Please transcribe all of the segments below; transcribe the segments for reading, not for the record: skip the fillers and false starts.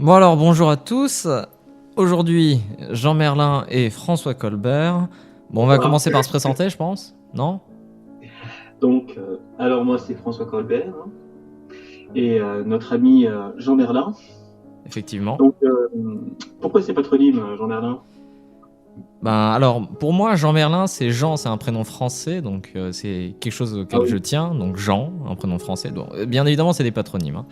Bon alors, bonjour à tous. Aujourd'hui, Jean Merlin et François Colbert. Bon, on va Voilà. commencer par se présenter, je pense, non? Donc, alors moi c'est François Colbert et notre ami Jean Merlin. Effectivement. Donc, pourquoi ces patronymes, Jean Merlin? Ben alors, pour moi, Jean Merlin, c'est un prénom français, donc c'est quelque chose Ah auquel oui, je tiens. Donc Jean, un prénom français. Donc, bien évidemment, c'est des patronymes, hein.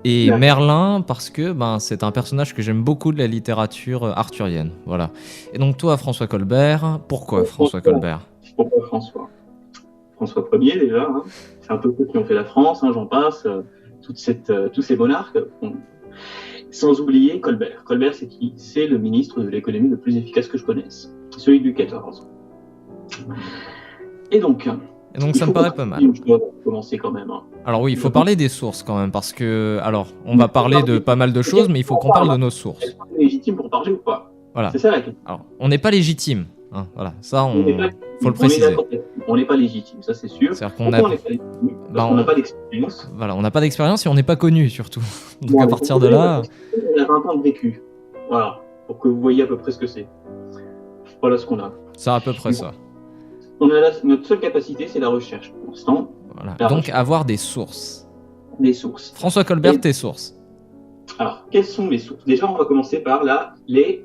Et d'accord. Merlin, parce que c'est un personnage que j'aime beaucoup de la littérature arthurienne. Voilà. Et donc toi, François Colbert, pourquoi François François, Colbert? pourquoi François? François Ier déjà, hein. C'est un peu ceux qui ont fait la France, hein, j'en passe, tous ces monarques. Bon. Sans oublier Colbert. Colbert, c'est qui? C'est le ministre de l'économie le plus efficace que je connaisse, celui du 14. Et donc, Et donc il ça me faut paraît pas préciser mal. une chose pour commencer quand même, hein. Alors oui, il Je faut pense parler des sources quand même, parce que, alors, on va qu'il faut parler de parler. pas mal de choses, C'est-à-dire mais il faut qu'on qu'on parle parle. de nos Elles sources. sont légitimes pour parler ou pas? Voilà. C'est ça la question. Alors, on n'est pas légitime, hein, voilà, ça, On n'est pas faut le légitime. On est préciser. d'accord. On n'est pas légitime, ça c'est sûr. C'est-à-dire qu'on a, Pourquoi on n'est pas légitime? Parce bah, qu'on n'a pas d'expérience. voilà, on n'a pas d'expérience et on n'est pas connu surtout. Donc Bon, à on est partir de connu, là, on a 20 ans de vécu. Voilà, pour que vous voyez à peu près ce que c'est. Voilà ce qu'on a. c'est à peu près ça. Notre seule capacité, c'est la recherche pour l'instant. Voilà. La Donc recherche, avoir des sources. des sources. François Colbert, Et tes sources. alors, quelles sont les sources? Déjà, on va commencer par les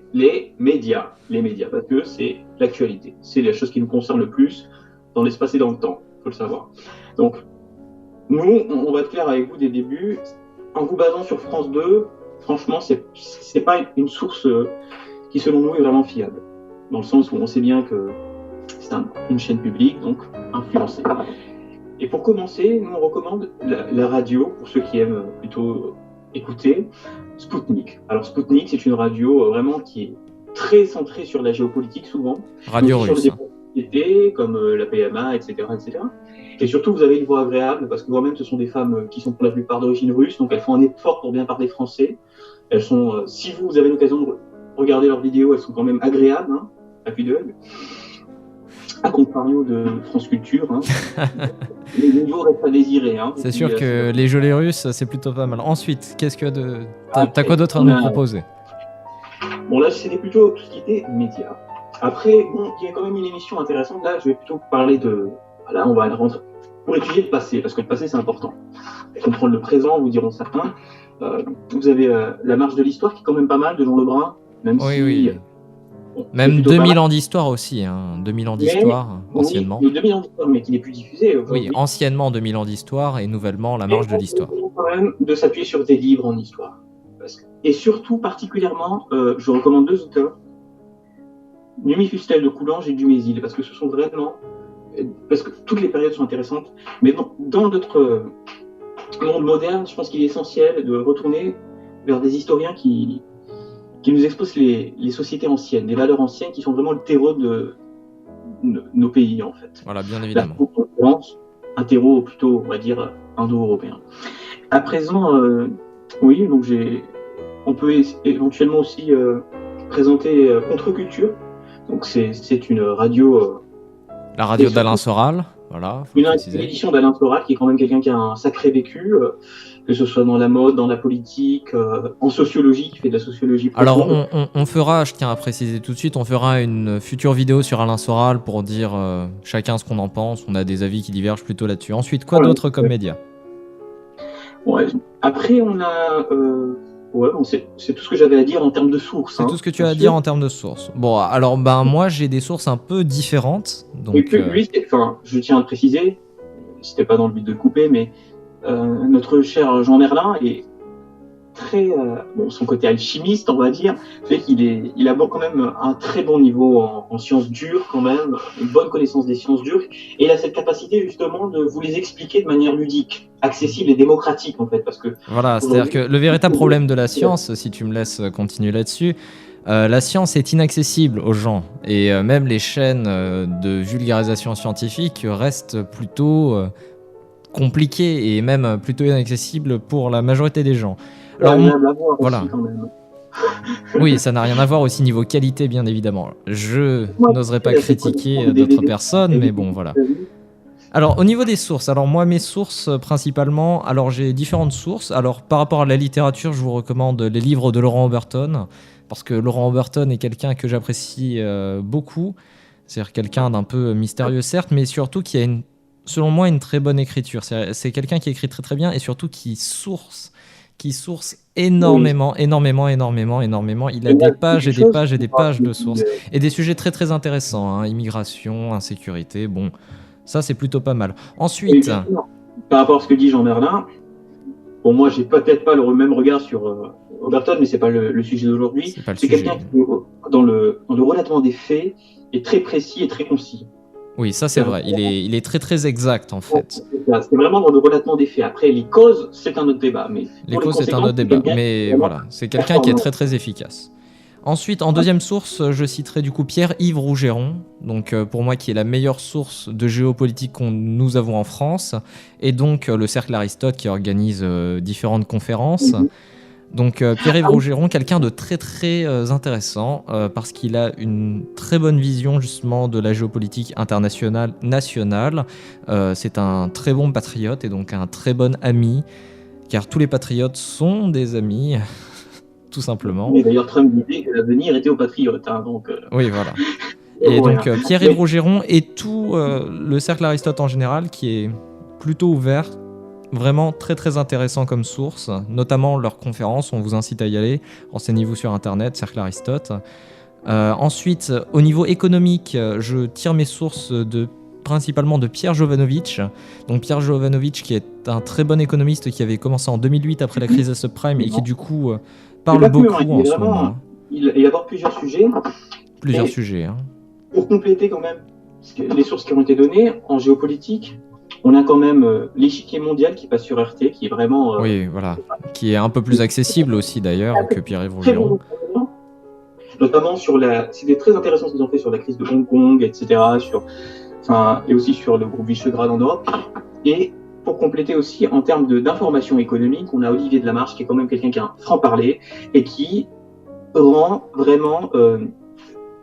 médias. Les médias, parce que c'est l'actualité. C'est la chose qui nous concerne le plus dans l'espace et dans le temps, il faut le savoir. Donc, nous, on va être clair avec vous dès le début. En vous basant sur France 2, franchement, c'est pas une source qui, selon nous, est vraiment fiable. Dans le sens où on sait bien que c'est une chaîne publique, donc influencée. Et pour commencer, nous, on recommande la radio, pour ceux qui aiment plutôt écouter, Spoutnik. Alors, Spoutnik, c'est une radio vraiment qui est très centrée sur la géopolitique, souvent, mais Radio aussi sur russe. les débats de société, comme la PMA, etc., etc. Et surtout, vous avez une voix agréable, parce que moi-même, ce sont des femmes qui sont pour la plupart d'origine russe, donc elles font un effort pour bien parler français. Elles sont, si vous avez l'occasion de regarder leurs vidéos, elles sont quand même agréables, hein, à vue d'œil. À contrario de France Culture, hein. Les niveaux restent à désirer, hein. C'est sûr que les gelées russes, c'est plutôt pas mal. Ensuite, qu'est-ce que t'as quoi d'autre à on nous a- proposer? Bon, là, c'était plutôt tout ce qui était médias. Après, bon, il y a quand même une émission intéressante. Là, je vais plutôt parler de. Là, on va rentrer pour étudier le passé, parce que le passé, c'est important. Pour comprendre le présent, vous diront certains. Vous avez La Marche de l'Histoire, qui est quand même pas mal, de Jean Lebrun, même Oui, si. oui. Bon, c'est Même plutôt pas 2000 mal. ans d'histoire aussi, hein. 2000 ans d'histoire, Oui, anciennement. le 2000 ans d'histoire, mais qui n'est plus diffusé Oui, aujourd'hui. anciennement 2000 ans d'histoire et nouvellement la marche de l'histoire. Et on quand même de s'appuyer sur des livres en histoire. Et surtout, particulièrement, je recommande deux auteurs, Numi Fustel de Coulanges et Dumézil, parce que ce sont vraiment. Parce que toutes les périodes sont intéressantes, mais dans notre monde moderne, je pense qu'il est essentiel de retourner vers des historiens qui nous exposent les sociétés anciennes, les valeurs anciennes qui sont vraiment le terreau de nos pays, en fait. Voilà, bien La évidemment. France, un terreau plutôt, on va dire, indo-européen. À présent, oui, donc on peut éventuellement aussi présenter Contre-Culture. Donc c'est une radio. La radio Et d'Alain surtout, Soral, voilà, faut une préciser. édition d'Alain Soral, qui est quand même quelqu'un qui a un sacré vécu, que ce soit dans la mode, dans la politique, en sociologie, qui fait de la sociologie Alors profonde. on fera, je tiens à préciser tout de suite, on fera une future vidéo sur Alain Soral pour dire chacun ce qu'on en pense. On a des avis qui divergent plutôt là-dessus. Ensuite, quoi d'autre comme média? Ouais. Après, on a. Ouais, bon, c'est tout ce que j'avais à dire en termes de sources. C'est hein, tout ce que tu bien as à sûr. dire en termes de sources. Bon, alors moi j'ai des sources un peu différentes. Et Donc puis, lui, enfin, je tiens à le préciser, c'était pas dans le but de le couper, mais notre cher Jean Merlin est très. Bon, son côté alchimiste, on va dire, fait il a quand même un très bon niveau en sciences dures, quand même, une bonne connaissance des sciences dures, et il a cette capacité, justement, de vous les expliquer de manière ludique, accessible et démocratique, en fait, parce que. voilà, c'est-à-dire que le véritable problème de la science, si tu me laisses continuer là-dessus, la science est inaccessible aux gens et même les chaînes de vulgarisation scientifique restent plutôt compliquées et même plutôt inaccessibles pour la majorité des gens. Alors, Agréable à voir voilà. aussi, quand même. Oui, ça n'a rien à voir aussi niveau qualité, bien évidemment. Je Moi, n'oserais pas il a fait critiquer connaître des d'autres DVD, personnes, des mais DVD bon, voilà. Alors, au niveau des sources, alors moi, mes sources, principalement, alors j'ai différentes sources. Alors, par rapport à la littérature, je vous recommande les livres de Laurent Oberton, parce que Laurent Oberton est quelqu'un que j'apprécie beaucoup. C'est-à-dire quelqu'un d'un peu mystérieux, certes, mais surtout qui a, selon moi, une très bonne écriture. C'est quelqu'un qui écrit très très bien et surtout qui source Oui, énormément, énormément, énormément, énormément. Il a et là, des c'est pages et quelque des chose pages et qui des parle pages de depuis, sources. Et des sujets très très intéressants, hein. Immigration, insécurité, bon, ça c'est plutôt pas mal. oui, Ensuite, bien sûr. Par rapport à ce que dit Jean Merlin, bon, moi, j'ai peut-être pas le même regard sur Overton, mais c'est pas le sujet d'aujourd'hui. c'est pas le C'est quelqu'un sujet. qui, dans le relatement des faits, est très précis et très concis. Oui, ça c'est C'est vrai. Il est très très exact en fait. c'est vraiment dans le relatement des faits. Après, les causes, c'est un autre débat. Mais Les pour les causes, c'est un conséquences, autre c'est débat. quelqu'un qui est Mais vraiment voilà, c'est quelqu'un qui est performant. très très efficace. Ensuite, en deuxième source, je citerai du coup Pierre-Yves Rougeron, donc pour moi qui est la meilleure source de géopolitique que nous avons en France, et donc le Cercle Aristote qui organise différentes conférences. Mhm. Donc Pierre-Yves Rougeron, quelqu'un de très très intéressant, parce qu'il a une très bonne vision justement de la géopolitique internationale, nationale. C'est un très bon patriote et donc un très bon ami, car tous les patriotes sont des amis, tout simplement. Et d'ailleurs, Trump disait que l'avenir était aux patriotes. Hein, donc, Oui, voilà. c'est Et pour donc rien. Pierre-Yves Mais Rougeron et tout le cercle Aristote en général, qui est plutôt ouvert, vraiment très très intéressant comme source, notamment leurs conférences, on vous incite à y aller, renseignez-vous sur internet, cercle Aristote. Ensuite, au niveau économique, je tire mes sources principalement de Pierre Jovanovic. Donc Pierre Jovanovic qui est un très bon économiste qui avait commencé en 2008 après la crise des subprimes et qui du coup c'est parle pas que, hein, beaucoup il en est ce moment, vraiment, hein. il aborde plusieurs sujets. Plusieurs Et sujets, hein. pour compléter quand même les sources qui ont été données en géopolitique, on a quand même l'échiquier mondial qui passe sur RT, qui est vraiment Oui, voilà. Qui est un peu plus accessible aussi d'ailleurs que Pierre-Yves très bon Rougeron. enseignement, notamment sur c'était très intéressant ce qu'ils ont fait sur la crise de Hong Kong, etc. Et aussi sur le groupe Visegrad en Europe. Et pour compléter aussi, en termes d'information économique, on a Olivier Delamarche qui est quand même quelqu'un qui a un franc-parler et qui rend vraiment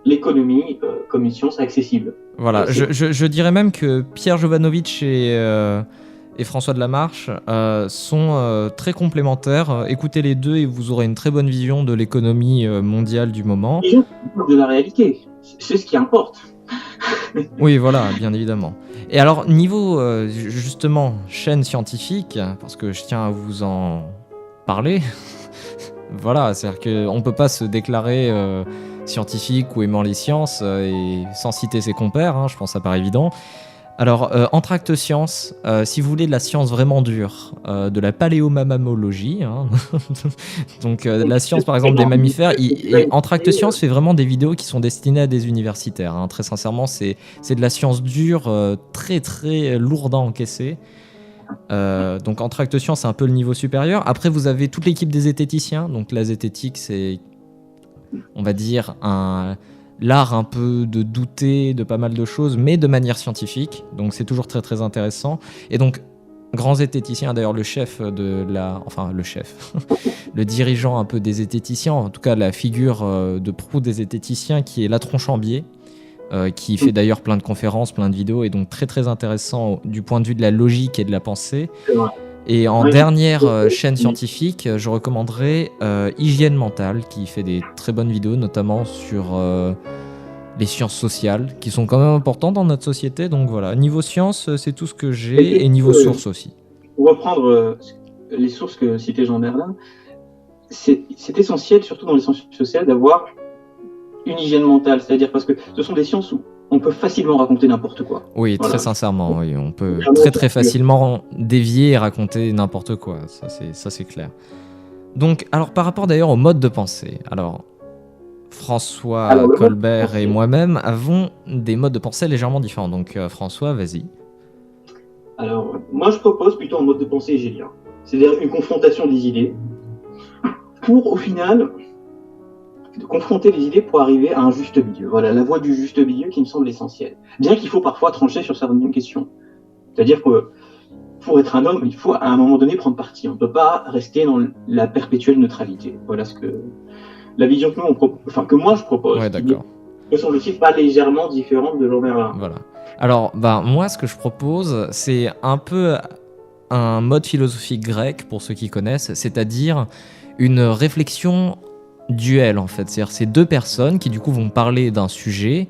l'économie comme une science accessible. Voilà, je dirais même que Pierre Jovanovic et François Delamarche sont très complémentaires. Écoutez les deux et vous aurez une très bonne vision de l'économie mondiale du moment. Les gens parlent de la réalité, c'est ce qui importe. Oui, voilà, bien évidemment. Et alors, niveau justement chaîne scientifique, parce que je tiens à vous en parler, voilà, c'est-à-dire qu'on ne peut pas se déclarer scientifique ou aimant les sciences et sans citer ses compères, hein, je pense que ça paraît évident. Alors, Entracte Science, si vous voulez de la science vraiment dure, de la paléomamamologie, hein, donc de la science par exemple des mammifères, et Entracte Science fait vraiment des vidéos qui sont destinées à des universitaires, hein. Très sincèrement, c'est de la science dure, très très lourde à encaisser. Donc Entracte Science, c'est un peu le niveau supérieur. Après, vous avez toute l'équipe des zététiciens, donc la zététique, c'est, on va dire, l'art un peu de douter de pas mal de choses, mais de manière scientifique. Donc c'est toujours très très intéressant. Et donc, grand zététicien, d'ailleurs le chef enfin le chef, le dirigeant un peu des zététiciens, en tout cas la figure de proue des zététiciens, qui est Latron Chambier, qui fait d'ailleurs plein de conférences, plein de vidéos, et donc très très intéressant du point de vue de la logique et de la pensée. Et en dernière chaîne scientifique, je recommanderais Hygiène Mentale, qui fait des très bonnes vidéos, notamment sur les sciences sociales, qui sont quand même importantes dans notre société. Donc voilà, niveau sciences, c'est tout ce que j'ai, et niveau sources aussi. Pour reprendre les sources que citait Jean Merlin, c'est essentiel, surtout dans les sciences sociales, d'avoir une hygiène mentale, c'est-à-dire parce que ce sont des sciences où on peut facilement raconter n'importe quoi. Oui, Voilà. très sincèrement, oui, on peut très très facilement dévier et raconter n'importe quoi, ça c'est clair. Donc, alors par rapport d'ailleurs au mode de pensée, alors François Colbert et moi-même avons des modes de pensée légèrement différents, donc François, vas-y. Alors, moi je propose plutôt un mode de pensée hégélien, c'est-à-dire une confrontation des idées, pour au final de confronter les idées pour arriver à un juste milieu. Voilà, la voie du juste milieu qui me semble essentielle. Bien qu'il faut parfois trancher sur certaines questions. C'est-à-dire que pour être un homme, il faut à un moment donné prendre parti. On ne peut pas rester dans la perpétuelle neutralité. Voilà la vision que moi je propose. Ouais, d'accord. Me semble-t-il pas légèrement différente de Jean Merlin. Voilà. Alors, moi, ce que je propose, c'est un peu un mode philosophique grec, pour ceux qui connaissent, c'est-à-dire une réflexion duel, en fait. C'est-à-dire ces deux personnes qui, du coup, vont parler d'un sujet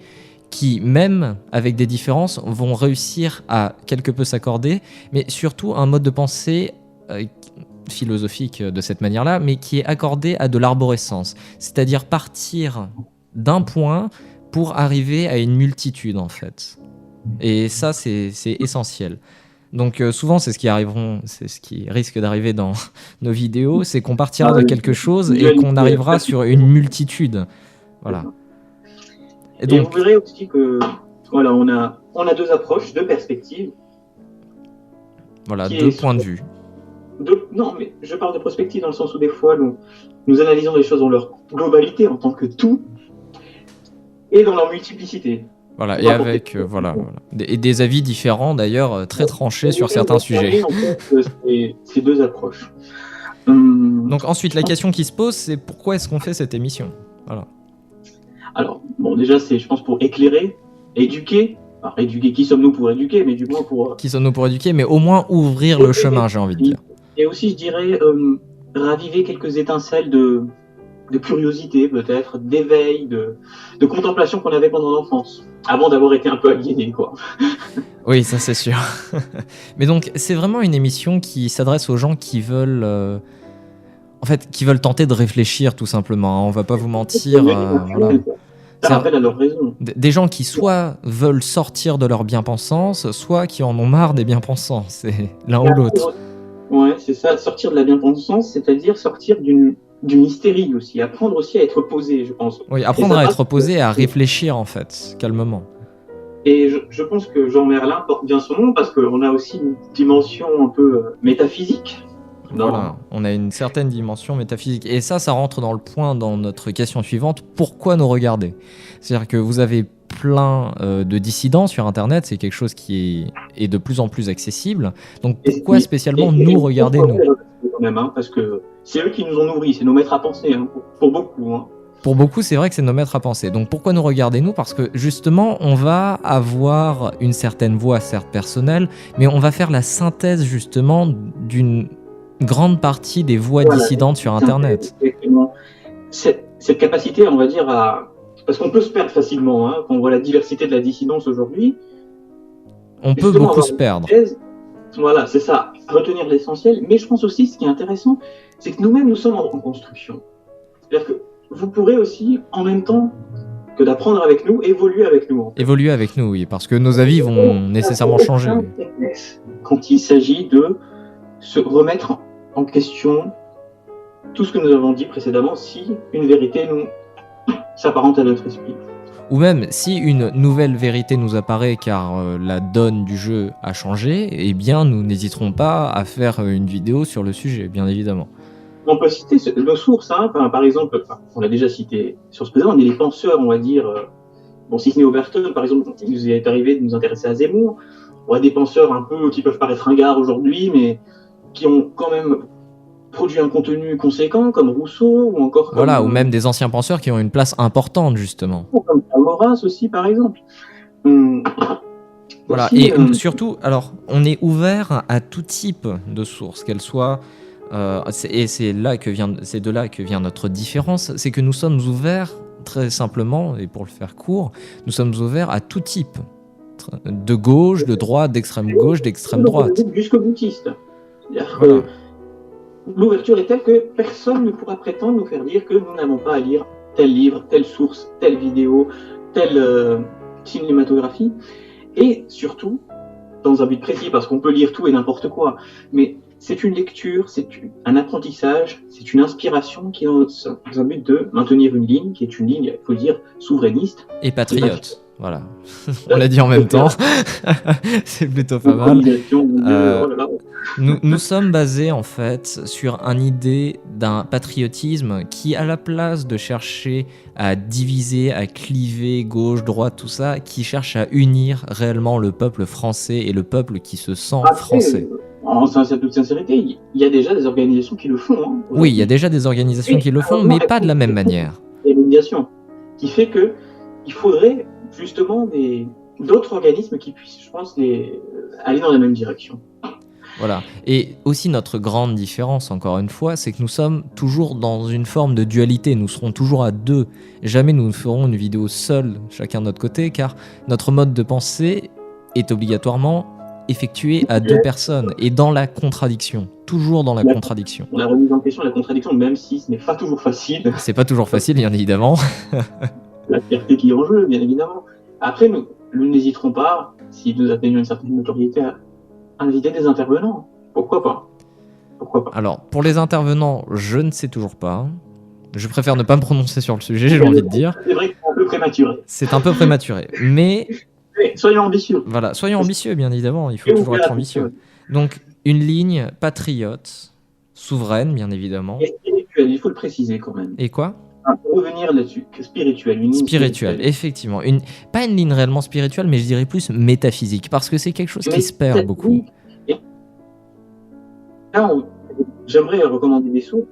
qui, même avec des différences, vont réussir à quelque peu s'accorder, mais surtout un mode de pensée philosophique de cette manière-là, mais qui est accordé à de l'arborescence. C'est-à-dire partir d'un point pour arriver à une multitude, en fait. Et ça, c'est essentiel. Donc souvent, c'est ce qui risque d'arriver dans nos vidéos, c'est qu'on partira de quelque chose et qu'on arrivera sur une multitude. Voilà. Et donc, vous verrez aussi que voilà, on a deux approches, deux perspectives. Voilà, deux points de vue. Non, mais je parle de prospective dans le sens où des fois, nous analysons les choses dans leur globalité en tant que tout et dans leur multiplicité. Voilà, et avec des avis différents d'ailleurs, très tranchés sur certains sujets. En fait, ces deux approches. Donc ensuite, la question qui se pose, c'est pourquoi est-ce qu'on fait cette émission? Voilà. Alors, bon, déjà, c'est, je pense, pour éclairer, éduquer. Alors, éduquer, qui sommes-nous pour éduquer, mais du moins pour... Qui sommes-nous pour éduquer, mais au moins ouvrir le chemin, j'ai envie de dire. Et aussi, je dirais, raviver quelques étincelles de curiosité, peut-être, d'éveil, de contemplation qu'on avait pendant l'enfance, avant d'avoir été un peu aliéné, quoi. Oui, ça c'est sûr. Mais donc, c'est vraiment une émission qui s'adresse aux gens qui veulent... qui veulent tenter de réfléchir, tout simplement. On va pas vous mentir. Voilà. Ça rappelle à leur raison. Des gens qui soit veulent sortir de leur bien-pensance, soit qui en ont marre des bien-pensants. C'est l'un ou l'autre. Ouais, c'est ça. Sortir de la bien-pensance, c'est-à-dire sortir d'une hystérie aussi. Apprendre aussi à être posé, je pense. Oui, apprendre à être posé et à réfléchir, en fait, calmement. Et je pense que Jean Merlin porte bien son nom parce qu'on a aussi une dimension un peu métaphysique. Voilà, on a une certaine dimension métaphysique. Et ça rentre dans le point dans notre question suivante. Pourquoi nous regarder? C'est-à-dire que vous avez plein de dissidents sur Internet, c'est quelque chose qui est de plus en plus accessible. Donc pourquoi spécialement nous regarder, nous? Quand même, parce que c'est eux qui nous ont nourris, c'est nos maîtres à penser, pour beaucoup. Pour beaucoup, c'est vrai que c'est nos maîtres à penser. Donc pourquoi nous regarder, nous? Parce que justement, on va avoir une certaine voix, certes personnelle, mais on va faire la synthèse justement d'une grande partie des voix dissidentes sur Internet. Exactement. Cette capacité, on va dire, parce qu'on peut se perdre facilement, quand on voit la diversité de la dissidence aujourd'hui. On peut beaucoup se perdre. Voilà, c'est ça, retenir l'essentiel. Mais je pense aussi, ce qui est intéressant, c'est que nous-mêmes, nous sommes en construction. C'est-à-dire que vous pourrez aussi, en même temps que d'apprendre avec nous, évoluer avec nous. Évoluer avec nous, oui, parce que nos avis vont nécessairement changer. Quand il s'agit de se remettre en question tout ce que nous avons dit précédemment, si une vérité nous s'apparente à notre esprit. Ou même si une nouvelle vérité nous apparaît car la donne du jeu a changé, eh bien nous n'hésiterons pas à faire une vidéo sur le sujet, bien évidemment. On peut citer nos sources, par exemple, on l'a déjà cité sur ce présent, mais les penseurs, on va dire, si ce n'est Overton, par exemple, il nous est arrivé de nous intéresser à Zemmour, on a des penseurs un peu qui peuvent paraître ringards aujourd'hui, mais qui ont quand même produit un contenu conséquent, comme Rousseau, ou encore comme... Voilà, ou même des anciens penseurs qui ont une place importante, justement. Comme Maurras aussi, par exemple. Voilà, aussi, et surtout, alors, on est ouvert à tout type de sources, qu'elles soient... et c'est de là que vient notre différence, c'est que nous sommes ouverts, très simplement, et pour le faire court, nous sommes ouverts à tout type. De gauche, de droite, d'extrême gauche, d'extrême droite. Jusqu'au boutiste. Voilà. L'ouverture est telle que personne ne pourra prétendre nous faire dire que nous n'avons pas à lire tel livre, telle source, telle vidéo, telle cinématographie. Et surtout, dans un but précis, parce qu'on peut lire tout et n'importe quoi, mais c'est une lecture, c'est un apprentissage, c'est une inspiration qui est dans un but de maintenir une ligne, qui est une ligne, il faut le dire, souverainiste. Et patriote. Voilà, on l'a dit en même temps, c'est plutôt pas mal. Nous sommes basés en fait sur une idée d'un patriotisme qui, à la place de chercher à diviser, à cliver gauche, droite, tout ça, qui cherche à unir réellement le peuple français et le peuple qui se sent français. En toute sincérité, il y a déjà des organisations qui le font. Oui, il y a déjà des organisations qui le font, mais pas de la même manière. Il y a une organisation qui fait qu'il faudrait justement des d'autres organismes qui puissent, je pense, aller dans la même direction. Voilà. Et aussi notre grande différence, encore une fois, c'est que nous sommes toujours dans une forme de dualité. Nous serons toujours à deux. Jamais nous ne ferons une vidéo seule, chacun de notre côté, car notre mode de pensée est obligatoirement effectué à deux personnes et dans la contradiction. Toujours dans la contradiction. On a remis en question la contradiction, même si ce n'est pas toujours facile. C'est pas toujours facile, bien évidemment. La fierté qui est en jeu, bien évidemment. Après, nous n'hésiterons pas, si nous atteignons une certaine notoriété, à inviter des intervenants. Pourquoi pas? Alors, pour les intervenants, je ne sais toujours pas. Je préfère ne pas me prononcer sur le sujet, j'ai envie de dire. C'est vrai que c'est un peu prématuré. C'est un peu prématuré. Mais soyons ambitieux. Voilà, soyons ambitieux, bien évidemment. Il faut toujours être ambitieux. Donc, une ligne patriote, souveraine, bien évidemment. Et spirituelle, il faut le préciser quand même. Et quoi? Pour revenir là-dessus, spirituelle. Une ligne spirituelle, effectivement. Pas une ligne réellement spirituelle, mais je dirais plus métaphysique, parce que c'est quelque chose qui se perd beaucoup. Et là, j'aimerais recommander des sources.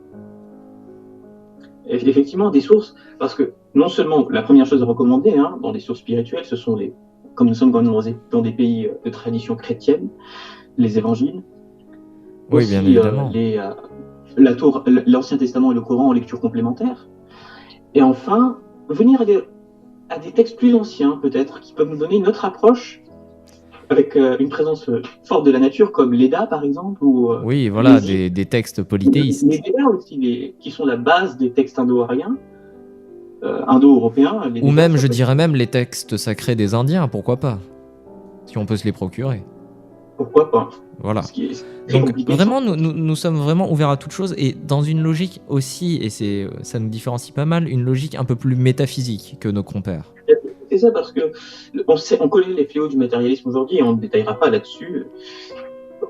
Effectivement, des sources, parce que non seulement la première chose à recommander dans les sources spirituelles, ce sont comme nous sommes dans des pays de tradition chrétienne, les évangiles. Oui, aussi, bien évidemment. L'Ancien Testament et le Coran en lecture complémentaire. Et enfin, venir à des textes plus anciens, peut-être, qui peuvent nous donner une autre approche, avec une présence forte de la nature, comme l'Eda, par exemple. Oui, voilà, des textes polythéistes. Les Védas aussi, qui sont la base des textes indo-ariens, indo-européens. Ou même, je dirais même, les textes sacrés des Indiens, pourquoi pas? Si on peut se les procurer. Pourquoi pas? Voilà. Donc vraiment, nous sommes vraiment ouverts à toute chose et dans une logique aussi, et ça nous différencie pas mal, une logique un peu plus métaphysique que nos compères. C'est ça, parce que on connaît les fléaux du matérialisme aujourd'hui et on ne détaillera pas là-dessus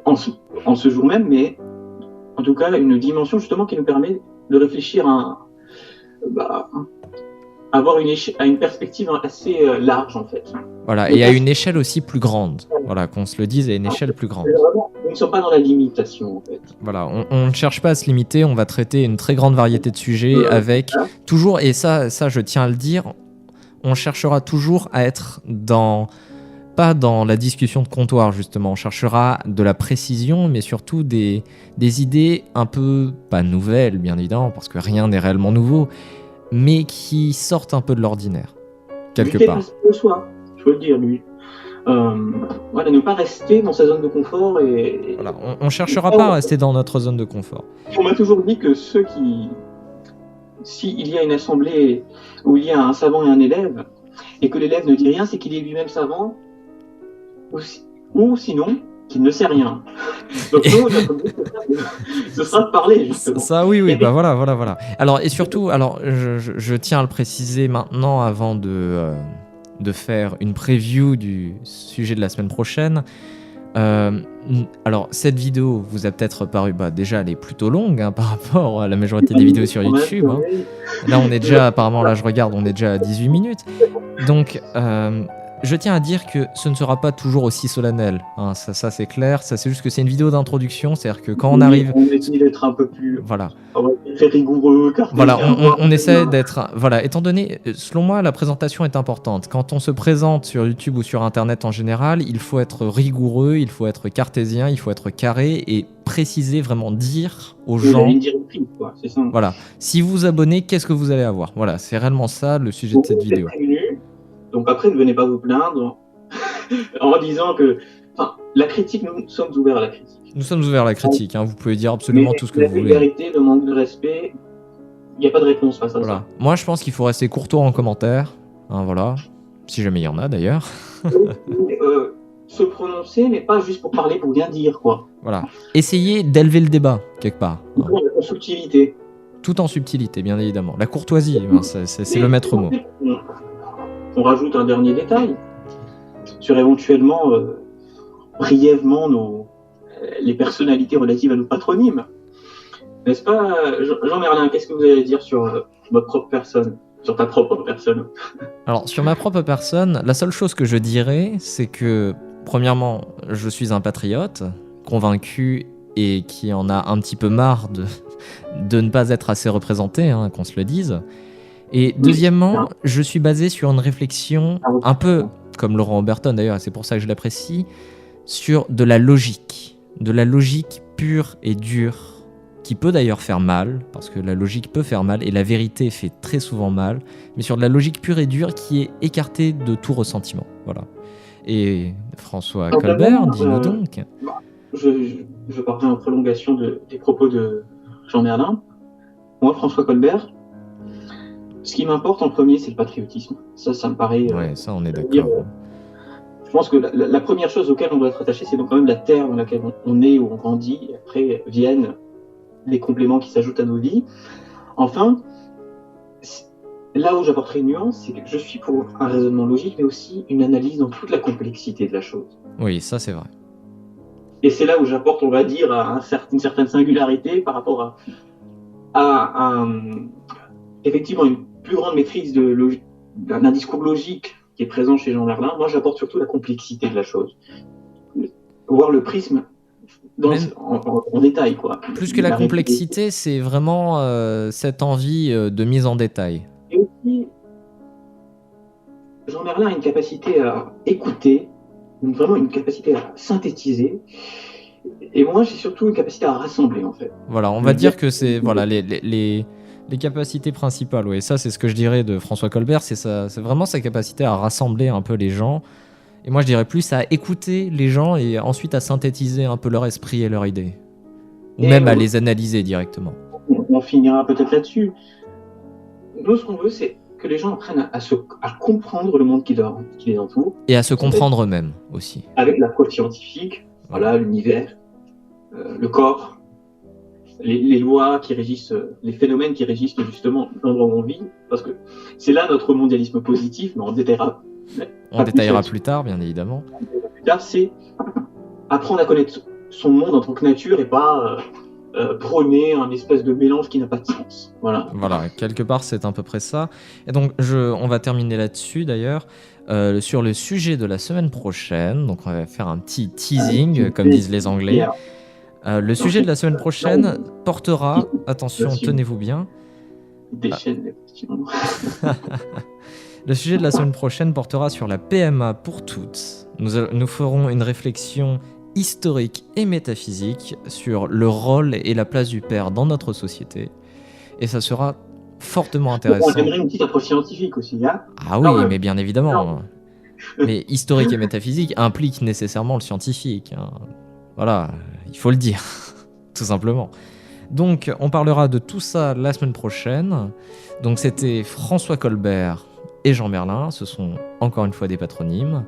en ce jour même, mais en tout cas une dimension justement qui nous permet de réfléchir avoir une perspective assez large en fait. Voilà, et à une échelle aussi plus grande. Voilà, qu'on se le dise, à une échelle plus grande. Nous ne sommes pas dans la limitation en fait. Voilà, on ne cherche pas à se limiter, on va traiter une très grande variété de sujets avec toujours, et ça je tiens à le dire, on cherchera toujours à être pas dans la discussion de comptoir justement, on cherchera de la précision, mais surtout des idées un peu, pas nouvelles bien évidemment, parce que rien n'est réellement nouveau, mais qui sortent un peu de l'ordinaire, quelque part. De soi, je veux le dire, lui. Voilà, ne pas rester dans sa zone de confort. Voilà, on cherchera pas à rester dans notre zone de confort. On m'a toujours dit que s'il y a une assemblée où il y a un savant et un élève, et que l'élève ne dit rien, c'est qu'il est lui-même savant, ou sinon, qu'il ne sait rien. Donc nous, notre but, ce sera de parler, justement. Ça, oui, bah voilà. Alors, et surtout, je tiens à le préciser maintenant avant de faire une preview du sujet de la semaine prochaine. Alors, cette vidéo vous a peut-être paru, déjà, elle est plutôt longue par rapport à la majorité des vidéos sur YouTube. Là, on est déjà, apparemment, là, je regarde, on est déjà à 18 minutes. Donc, je tiens à dire que ce ne sera pas toujours aussi solennel. Ça c'est clair. Ça, c'est juste que c'est une vidéo d'introduction. C'est-à-dire que quand on arrive... On essaie d'être un peu plus... Voilà. Très rigoureux. Voilà, on essaie d'être... Voilà, étant donné... Selon moi, la présentation est importante. Quand on se présente sur YouTube ou sur Internet en général, il faut être rigoureux, il faut être cartésien, il faut être carré et préciser, vraiment dire aux gens... C'est ça. Voilà. Si vous vous abonnez, qu'est-ce que vous allez avoir? Voilà, c'est réellement ça le sujet de cette vidéo. Donc après, ne venez pas vous plaindre en disant que... Enfin, la critique, nous sommes ouverts à la critique. Nous sommes ouverts à la critique, vous pouvez dire absolument tout ce que vous voulez. La vulgarité, le manque de respect, il n'y a pas de réponse face à ça. Moi, je pense qu'il faut rester courtois en commentaire, voilà, si jamais il y en a d'ailleurs. Se prononcer, mais pas juste pour parler, pour bien dire, quoi. Voilà. Essayez d'élever le débat, quelque part. En subtilité. Tout en subtilité, bien évidemment. La courtoisie, c'est le maître mot. On rajoute un dernier détail sur éventuellement, brièvement, les personnalités relatives à nos patronymes. N'est-ce pas, Jean Merlin, qu'est-ce que vous allez dire sur votre propre personne, sur ta propre personne? Alors, sur ma propre personne, la seule chose que je dirais, c'est que, premièrement, je suis un patriote, convaincu et qui en a un petit peu marre de ne pas être assez représenté, qu'on se le dise. Et deuxièmement, je suis basé sur une réflexion un peu comme Laurent Oberton d'ailleurs, et c'est pour ça que je l'apprécie, sur de la logique pure et dure, qui peut d'ailleurs faire mal, parce que la logique peut faire mal, et la vérité fait très souvent mal, mais sur de la logique pure et dure qui est écartée de tout ressentiment. Voilà. Et François Colbert, dis-nous donc. Je parlerai en prolongation des propos de Jean Merlin. Moi, François Colbert, ce qui m'importe en premier, c'est le patriotisme. Ça me paraît... Ouais, ça, on est d'accord. Je pense que la première chose auquel on doit être attaché, c'est donc quand même la terre dans laquelle on est, où on grandit, et après viennent les compléments qui s'ajoutent à nos vies. Enfin, là où j'apporterai une nuance, c'est que je suis pour un raisonnement logique, mais aussi une analyse dans toute la complexité de la chose. Oui, ça c'est vrai. Et c'est là où j'apporte, on va dire, une certaine singularité par rapport à effectivement une plus grande maîtrise d'un discours logique qui est présent chez Jean Merlin. Moi, j'apporte surtout la complexité de la chose. Voir le prisme en détail, quoi. Plus que la complexité, c'est vraiment cette envie de mise en détail. Et aussi, Jean Merlin a une capacité à écouter, vraiment une capacité à synthétiser. Et moi, j'ai surtout une capacité à rassembler, en fait. Voilà, on va dire que c'est les capacités principales. Oui, ça, c'est ce que je dirais de François Colbert. C'est vraiment sa capacité à rassembler un peu les gens. Et moi, je dirais plus à écouter les gens et ensuite à synthétiser un peu leur esprit et leurs idées. Ou même à les analyser directement. On finira peut-être là-dessus. Nous, ce qu'on veut, c'est que les gens apprennent à comprendre le monde qui les entoure. Et à se comprendre eux-mêmes aussi. Avec l'approche scientifique, voilà, l'univers, le corps, les lois qui régissent, les phénomènes qui régissent justement l'endroit où on vit. Parce que c'est là notre mondialisme positif, mais on détaillera plus tard, bien évidemment. Plus tard, c'est apprendre à connaître son monde en tant que nature et pas prôner un espèce de mélange qui n'a pas de sens. Voilà, quelque part, c'est à peu près ça. Et donc, on va terminer là-dessus, d'ailleurs, sur le sujet de la semaine prochaine. Donc, on va faire un petit teasing, comme disent les Anglais. Le sujet de la semaine prochaine portera, attention, tenez-vous bien. Le sujet de la semaine prochaine portera sur la PMA pour toutes. Nous ferons une réflexion historique et métaphysique sur le rôle et la place du père dans notre société. Et ça sera fortement intéressant. On aimerait une petite approche scientifique aussi, hein. Ah oui, mais bien évidemment. Mais historique et métaphysique implique nécessairement le scientifique. Hein. Voilà, il faut le dire, tout simplement. Donc, on parlera de tout ça la semaine prochaine. Donc, c'était François Colbert et Jean Merlin. Ce sont encore une fois des patronymes.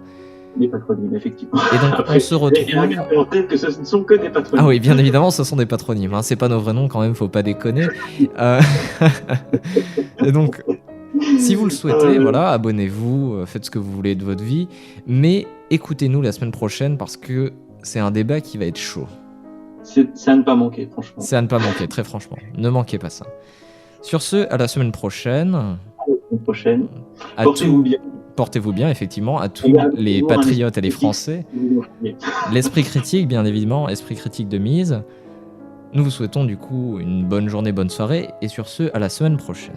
Des patronymes, effectivement. Et donc, on se retrouve... Peut-être que ce ne sont que des patronymes. Ah oui, bien évidemment, ce sont des patronymes. Hein. C'est pas nos vrais noms, quand même, faut pas déconner. Et donc, si vous le souhaitez, voilà, abonnez-vous, faites ce que vous voulez de votre vie. Mais écoutez-nous la semaine prochaine parce que c'est un débat qui va être chaud. C'est à ne pas manquer, franchement. C'est à ne pas manquer, très franchement. Ne manquez pas ça. Sur ce, à la semaine prochaine. À la semaine prochaine. Portez-vous bien. Portez-vous bien, effectivement, à tous les patriotes et les Français. L'esprit critique, bien évidemment, esprit critique de mise. Nous vous souhaitons du coup une bonne journée, bonne soirée, et sur ce, à la semaine prochaine.